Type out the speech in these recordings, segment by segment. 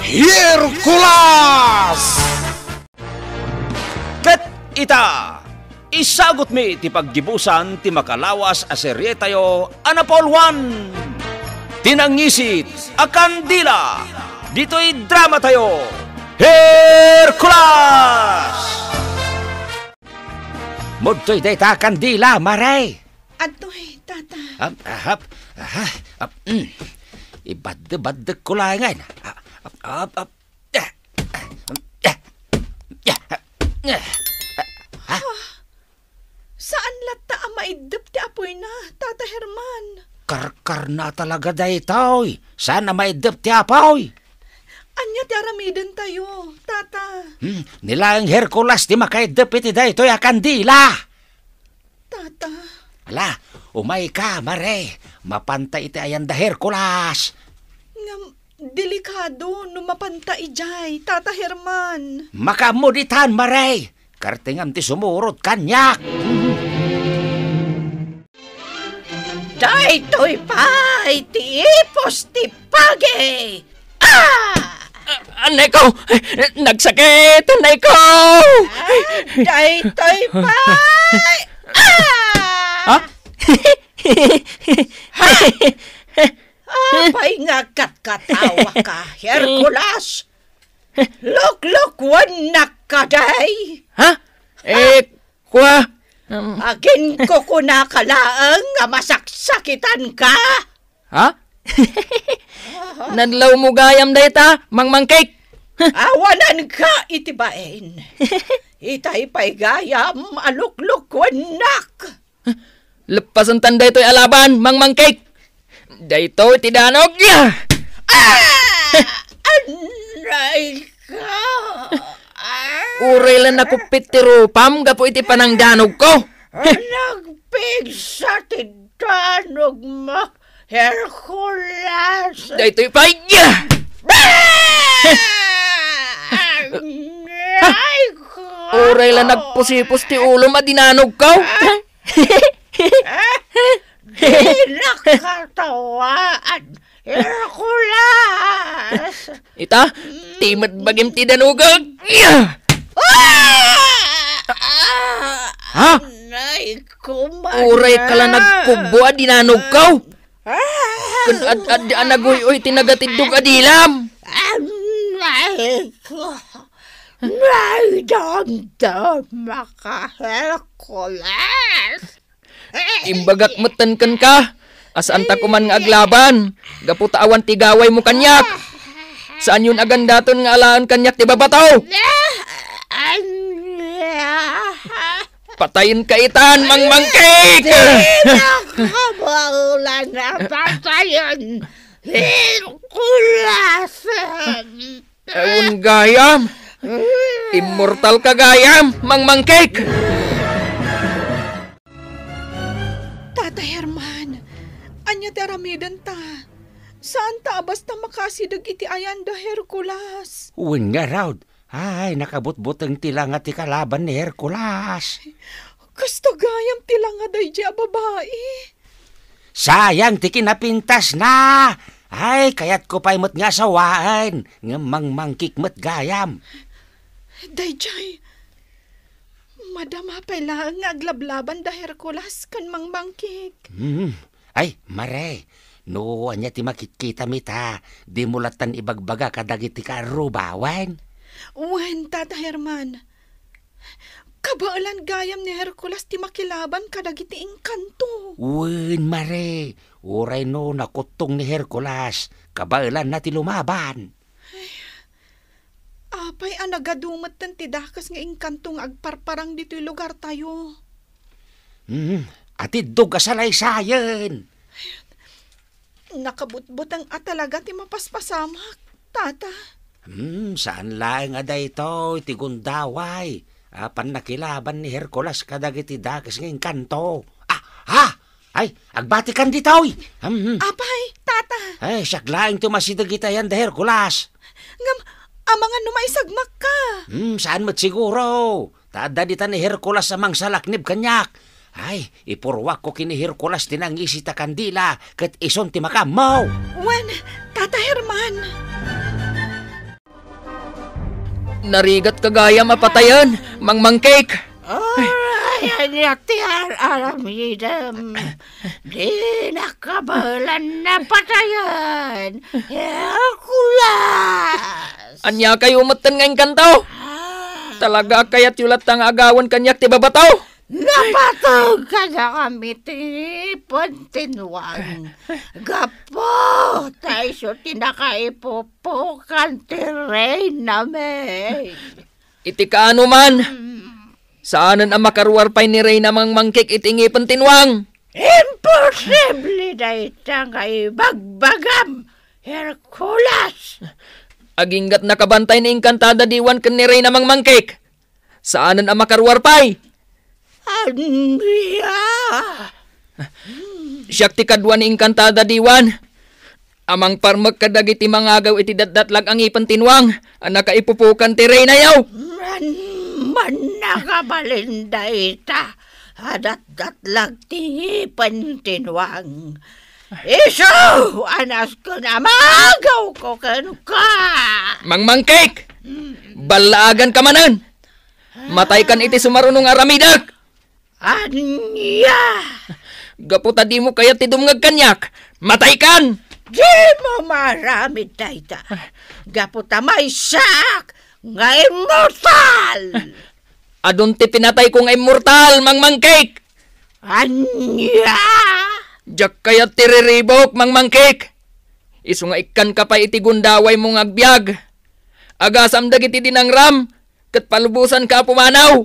Hercules! Ket ita, isagot mi ti paggibusan ti makalawas a serye tayo Anapol 1. Tinangisit a kandila, dito'y drama tayo, Hercules! Mudto'y dayta kandila, maray. Atoy, tata. Ibad-bad ko lang ngayon. Saan lata ang maidap ti apoy na, Tata Herman? Karkar na talaga daytoy. Sana maidap ti apoy. Anya ti aramiden tayo, Tata. Nilang Hercules di makaidap iti daytoy a kandila. Tata. Ala, umay ka, mare. Mapantay iti ayan da Hercules. Ngam, delikado no mapanta ijay, Tata Herman. Makamuditan, mare. Kartingam ti sumurot kanyak. Daytoy pa, iti ipos ti pagi. Anay ko! Nagsakit! Anay ko! Daytoy pa! Ha? Apay nga katkatawa ka, Hercules. Luklukwan na ka, day. Ha? Kwa? Agin ko kunakalaang nga masaksakitan ka. Ha? Nadlaw mo gayam dayta, mangmangkik. Awanan ka itibain. Itay pa'y gayam aluklukwan nak. Lepasan tanda ito'y alaban, mangmangkik. Dayto tidanog. Anray ka. Uray lang nakupit ti rupam, gapo iti panangdanog ko. Nagpigsa ti danog mo, Hercules. Dayto'y pay. Anray ka. Uray lang nagpusipos ti ulo madinanog ko. Di nakatawaan, Hercules. Ita, timad bagim ti danugag. Ha? Anay ko man. Uray ka lang nagkubo dinanog ko. Kun anagoy-oy tinagatidog adilam. Anay ko. May damdama ka, Hercules. Imbagak metenken ka. Asaan ta kuman nga aglaban. Gaputa awan tigaway mo kanyak. Saan yun agandaton nga alaan kanyak ti babataw? Patayin ka itan, mangmangkik! Nakabaulan na patayin, Hercules. Ewan gayam. Immortal ka gayam, mangmangkik! Tata Herman, anya ti aramidan ta. Saan ta basta makasidag iti ayan da Hercules? Uwin nga raw. Ay, nakabut-butang tila nga ti kalaban ni Hercules. Kasto gayam tila nga day di babae. Sayang ti kinapintas na. Ay, kayat ko pa'y mat nga sawaan. Nga mangmangkik mat gayam. Dayjay, madama pa'y lang nga aglablaban da Hercules kan mangmangkik. Ay, mare, no, anya ti makikita mita, di mulatan ibagbaga kadagiti karubawan. Wen, Tata Herman, kabaalan gayam ni Hercules ti makilaban kadagiti engkanto. Wen, mare, uray no nakutong ni Hercules, kabailan na ti lumaban. Apay anagadumat tan ti dakas nga engkantong agparparang dito'y lugar tayo. Atidog asalay-sayan. Nakabutbutang atalaga ti mapaspasamak, Tata. Saan lang aday ito, tigundaway. Apan nakilaban ni Hercules kadagiti dakas ng kanto. Ay, agbatikan ditoy. Apay, Tata. Ay, syaglaing tumasidag itayan da Hercules. Ngam, amangan numaisagmak ka. Saan mat siguro? Taada dita ni Hercules amang salaknib kanyak. Ay, ipurwak ko kini Hercules tinangisi ta kandila ket ison ti makamaw. Wen, Tata Herman. Narigat kagaya mapatayan, Mang Mangkik. Ayan yatiar aramidam. Di nakabalan na patayan. Hercules! Anya kayo umatan ngayong kanto? Talaga kaya't yulat tang agawan kanyak ti babataw? Napatog ka na kami tinipon-tinwang. Gapo, tayo tinakaipupukan ti Reyna May. Iti kaano man? Saanan ang makaruar pa'y ni Reyna Mang Mangkik itingi pantinwang? Imposible na itang ibagbagam, Hercules! Aginggat nakabantay ni Encantada diwan kan ni Reyna Mang Mangkik. Saanan ang makaruar pa'y? Anya! Siyak ti kadwa ni Encantada diwan. Amang parmak kadagiti mangagaw iti datdatlag ang ipantinwang. Anak kaipupukan ti Reyna yaw. Man nakabalinda ita. Adat-datlag ti ipantinwang. Iso! Anas ko na magaw ko ka! Mang Mangkik! Balaagan ka manan! Matay kan iti sumarunong aramidak! Anya! Gaputa di mo kaya ti dumngag kanyak! Matay kan! Di mo maramid dayta. Gaputa may sak nga immortal! Adun ti pinatay kong immortal, Mang Mangkik! Anya! Diyak kaya ti riribok, Mang Mangkik! Isu nga ikan ka pa iti gundaway mong agbyag. Agasam dagiti dinangram, kat palubusan ka pumanaw.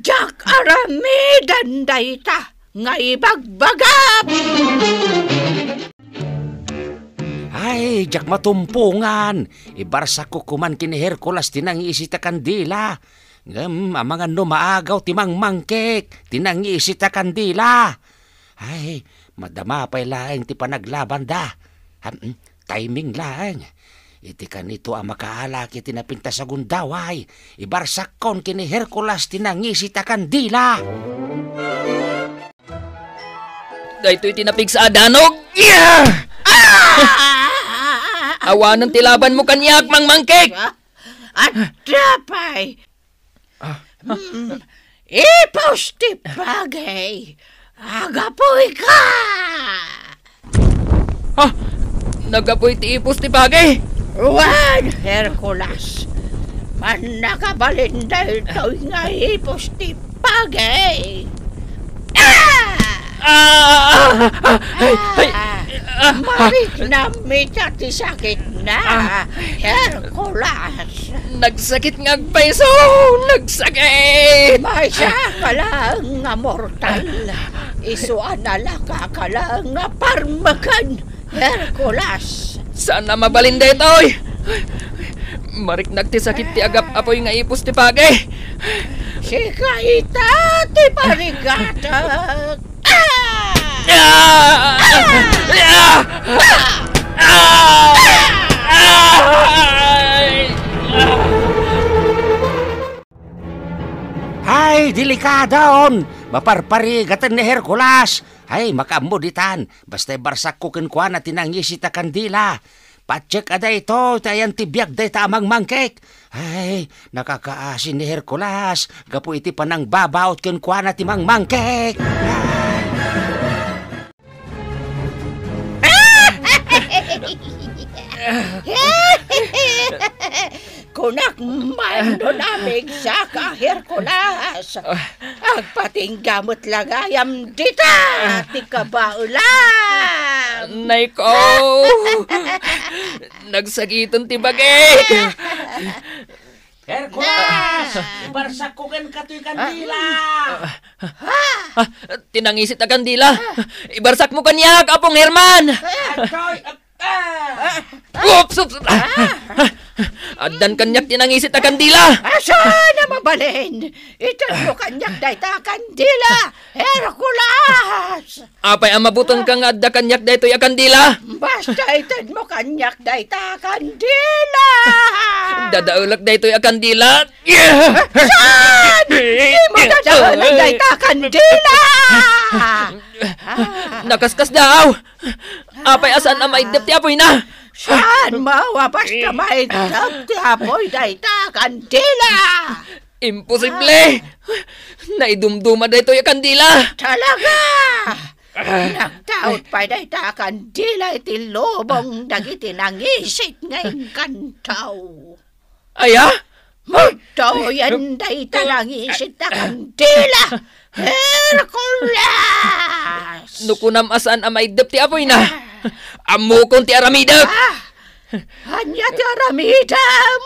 Jak aramidan dayta nga ibagbagap! Ay, jak matumpungan. Ibarsak ko kuman kini Hercules tinangisi ta kandila. Amang ano maagaw ti Mang Mangkik, tinangisi ta kandila. Ay, madama pa'y laeng ti panaglaban da. Timing lang. Iti kanito ang makaalaki tinapinta sa gundaway. Ibarsak kon kini Hercules tinangisi ta kandila. Dahito itinapig sa adanog. Yeah! Awanan ti laban mo kanyak, Mang Mangkik! At dapay! Ipos ti bagay! Agapoy ka! Ha? Nagapoy ti ipos ti bagay! Juan Hercules! Man nakabalinda ito nga ipos ti bagay! Marik na mita ti sakit na, Hercules! Nagsakit nga agpaiso! Nagsakit! May ka lang nga mortal. Isuan na laka ka lang nga parmakan, Hercules! Saan na mabalinda ito'y? Marik nagtisakit ti agap apoy nga ipos ti bagay! Sika ita ti parigatag! Ay, delikadon! Maparparigatan ni Hercules! Ay, makamuditan! Basta barsak ko kinkwa na tinangisi ta kandila! Patsek ada ito, tayan tibiyag day ta Mang Mangkik! Ay, nakakaasin ni Hercules! Gapu iti panang babaot kinkwa na ti Mang Mangkik! Kunak mando namig sa ka, Hercules. Agpating gamot lagayam dita, ti kabaulan. Nay ko! Nagsakitan ti bagay! Hercules! Ibarsak ko ken katoy kandila! Tinangisit na kandila! Ibarsak mo kanyak, Apong Herman! Oops! Adan kanyak tinangisit na kandila! Asa na mabalin? Itan mo kanyak dayta kandila, Hercules! Apay ang mabuton kang adda kanyak daytoy a kandila! Basta itan mo kanyak dayta kandila! Dadaulak daytoy a kandila! Saan? Di mo dadaulag dayta kandila! Nakaskas daw! Apay asan ang maidap ti apoy na! Saan mawa basta may tagtapoy dayta kandila? Imposible! Naidumduma da ito yung kandila! Talaga! Nagtaot pa dayta kandila iti lobong dagiti nangisit ngayon kantaw. Aya? Ito yan dayta nangisit na kandila! Hercules! Nukunam asan amay dap ti apoy na! Amukon ti aramidap! Anya ti aramidam!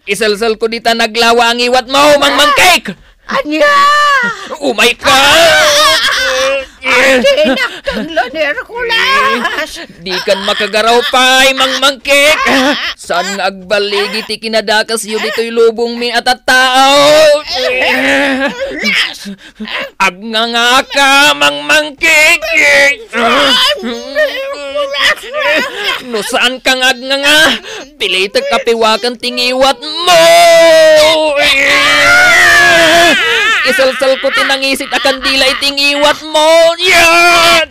Isalsal ko dita naglawa ang iwat mo, Mang Mangkek! Anya! Umay ka! Ati naktanglo ni Hercules! Di kan makagaraw pa, Mang Mangkek! Saan nga agbaligi ti kinadakas yun dito'y lubong mi at tao? Agnganga ka, Mang Mangkek! No saan kang agnganga? Pilitag kapiwakan tingiwat mo! Isalsal ko tinangisit akan dila itingiwat mo! Yan!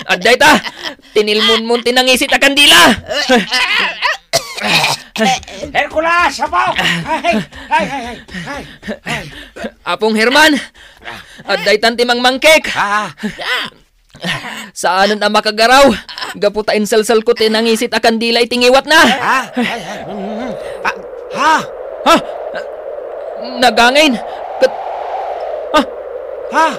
Aday ta! Tinilmun tinangisit akan dila! Hercules, sabaw! Hay! Apong Herman! Aday tan timang Mangkek! Saanan na makagaraw? Gaputain salsal ko tinangisit akan dila itingiwat na! Ha? Nagangin! Ha?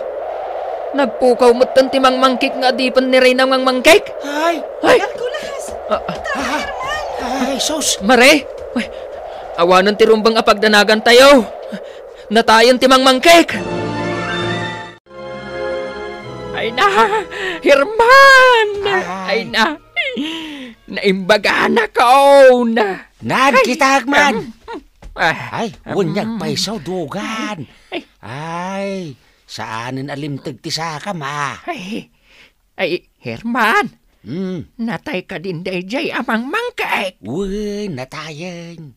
Nagpukaw mo't tan timang Mangkek nga di pan ni Reyna ng Mangkek! Ay! Hercules! Ay, sus! Mare! Uy, awanan ti rumbang apagdanagan tayo! Natayan timang Mangkek! Ay na! Herman! Ay na! Naimbagaan ako na! Nagkitagman! Ay, Ay, unyag pa isaw dugan. Ay, saanin alimtag ti saka ma. ay, Herman! Hmm, Natay ka din dayjay amang Mangkek! uy, natayan.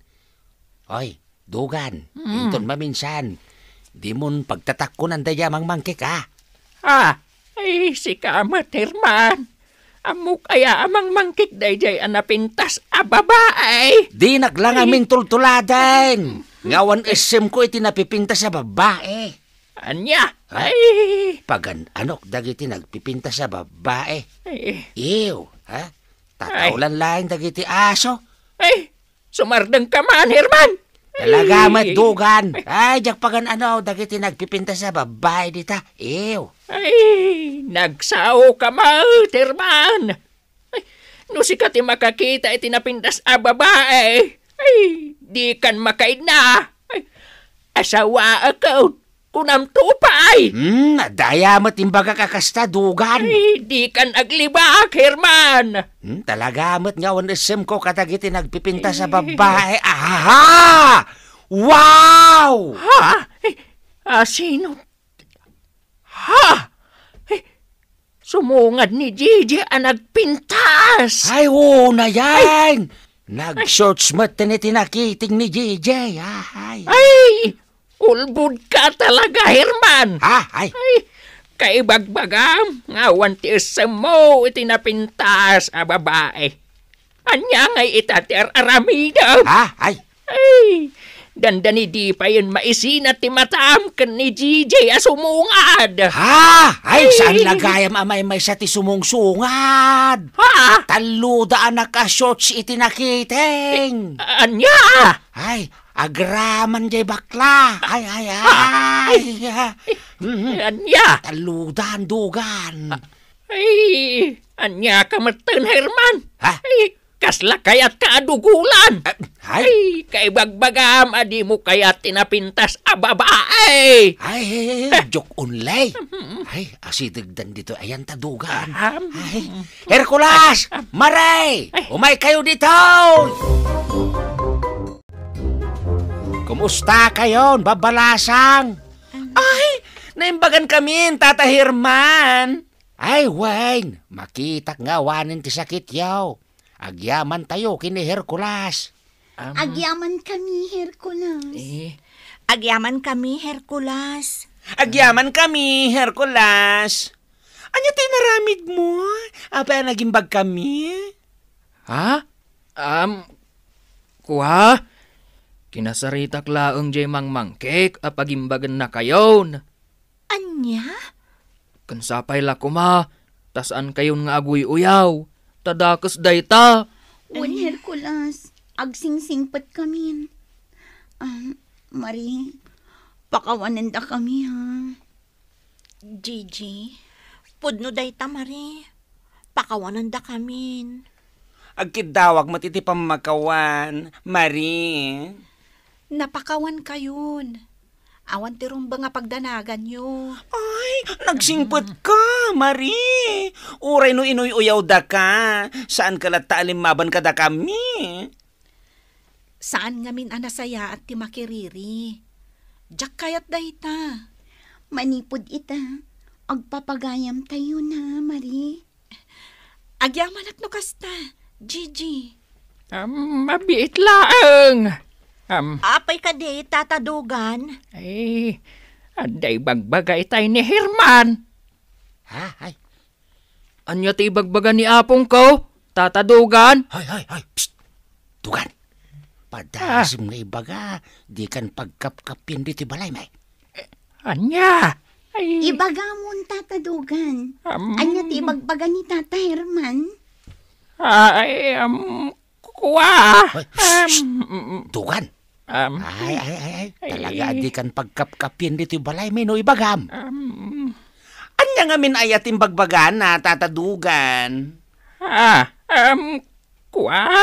Oy, dugan, inton maminsan. Di mon pagtatak ko ng dayamang Mangkek, ha? Ay, si kamat, Herman! Amok kaya amang Mangkek dayjay anapintas a babae! Di naglang aming tultuladan. Ngawan SM ko iti napipinta sa babae. Anya? Ha? Ay, Pagan anok dagiti nagpipinta sa babae. ay, Ew, ha? Tataulan lang dagiti aso. ay, sumardang ka man, Herman! Talaga dugan. Ay, jak pagan ano dagiti nagpipinta sa babae dita. Ew. Ay, nagsao ka man, Herman! Ay, no sikati makakita iti napintas a babae. Ay, di kan makaid na. Ay, asawa ako. Kunam tupay! Nadaya mo timbaga kakasta dugan. Ay, di kan aglibak, Herman! Talaga mo't ngawan SM ko katagiti nagpipinta sa babae. Aha! Wow! Ha? Sino? Ha? Sumungad ni Gigi ang nagpintas! Ay, oo na yan! Nag-shorts mo't tinitinakiting ni JJ. Ay! Ay! Ulbud ka talaga, Herman! Ha? Ay! Ay, kaibagbagam, ngawan ti isam mo itinapintas a babae. Anya ngay itater aramida. Ha? Ay! Ay, dandani di pa yun maisinat ti matam kan ni GJ asumungad. Ha? Ay, saan lagayam amay may sa ti sumungsungad? Ha? Taluda anak ka shorts itinakiting. Anya? Ay, agraman jay bakla. Ay. Anya? Taludan dugan. Ay, anya ka matan, Herman. Ha? Ay, kasla kayat kaadugulan. Ay! Ay, kay bagbagam, adi mo kayat tinapintas a babae. Ay, joke unlay. Ay, asidagdan dito. Ayan tadugan. Ay, Hercules! Maray! Umay kayo dito! Kumusta kayo, babalasang? Ay, naimbagan kami, Tata Herman. Ay, Wayne, makitak nga wanin ti sakit yaw. Agyaman tayo kini Hercules. Agyaman kami, Hercules. Agyaman kami, Hercules. Agyaman kami, Hercules. Anya tinaramid mo? Apa nagimbag kami? Ha? Kuha? Kinasaritak laeng jay mangmangkek apagimbagan na kayon. Anya? Kansapay la kuma, tasaan kayon nga agoy uyaw. Tadakas dayta. Un Hercules, agsingsingpat kami. Marie, pakawanan da kami ha. Gigi, pudno day tamari. Pakawanan da kamin. Agkidawag matitipang makawan, Marie. Napakawan kayon. Awan tirong ba nga pagdanagan nyo? Ay, nagsingpot ka, Marie. Uray no inoy uyaw da ka. Saan ka lataalimmaban ka da kami? Saan ngamin anasaya at timakiriri? Jak kayat dayta. Manipod ita, agpapagayam tayo na, Marie. Agyaman at no kasta, Gigi. Mabiit laeng. Apay ka di tatadugan. Ay, anday bagbagay tay ni Herman. Ha? Ay, Anya ti bagbaga ni apong ko? Tatadugan? ay. Psst. Tugan. Padasim nga ibaga. Di kan pagkapkapin di ti balay, may. Anya? Ay, Ibaga mo tatadugan. Anya ti ibagbaga ni Tata Herman. ay, kuha. Tugan. Ay. Talaga di kan pagkapkapin di ti balay, may no ibagam. Anya nga min ayat imbagbagan na tatadugan. Kuha.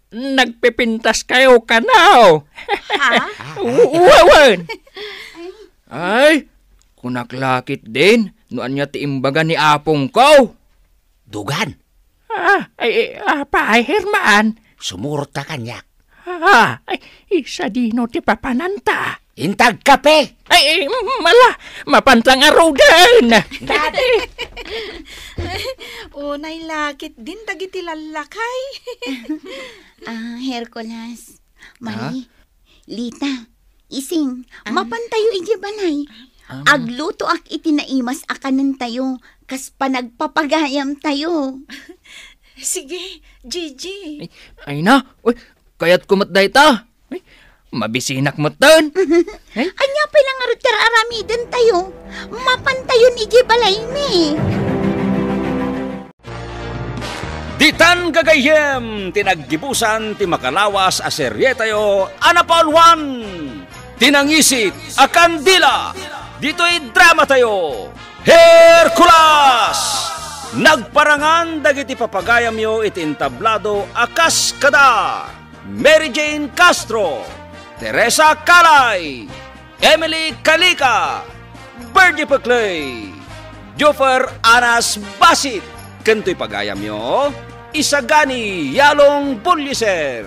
Nagpipintas kayo kanaw. Ha? Uwawan. Ay, kunaklakit din. Noan niya ti imbaga ni apong ko. Dugan. Ay, Herman. Sumurta kanyak. Ay, isa dino ti papananta. Intag kape. Ay, mapantang araw din. Unay lakit din dagiti lalakay. Hercules, Marie, Lita, Ising, mapantayo iti balay. Agluto ak itinaimas akanan tayo, kas panagpapagayam tayo. Sige, Gigi. Ay na, uy, kaya't kumatday ta. Ay, mabisinak mo tan. Anya palang arot aramidan tayo, mapantayon iti balay mi. Ditan gagayem, tinaggibusan ti makalawas a serye tayo, Anapol 1. Tinangisit a kandila, dito'y drama tayo, Hercules. Nagparangan dagiti papagayam yo iti entablado akas kada, Mary Jane Castro, Teresa Calay, Emily Calica, Bergie Paclay, Joffer Anas Basit. Kanto'y pagayam yo, Isagani Yalong Bulyeser.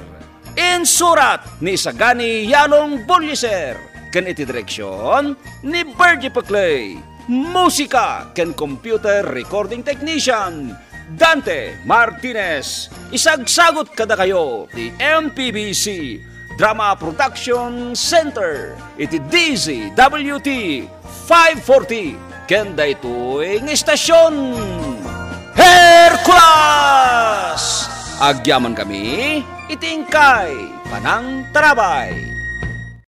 Insurat ni Isagani Yalong Bulyeser. Kan iti direksyon ni Bergie Paclay. Musika ken computer recording technician Dante Martinez. Isagsagot kada kayo ti MPBC Drama Production Center iti DZWT 540 ken daytoy ng istasyon Hercules. Agyaman kami itingkay panang tarabay.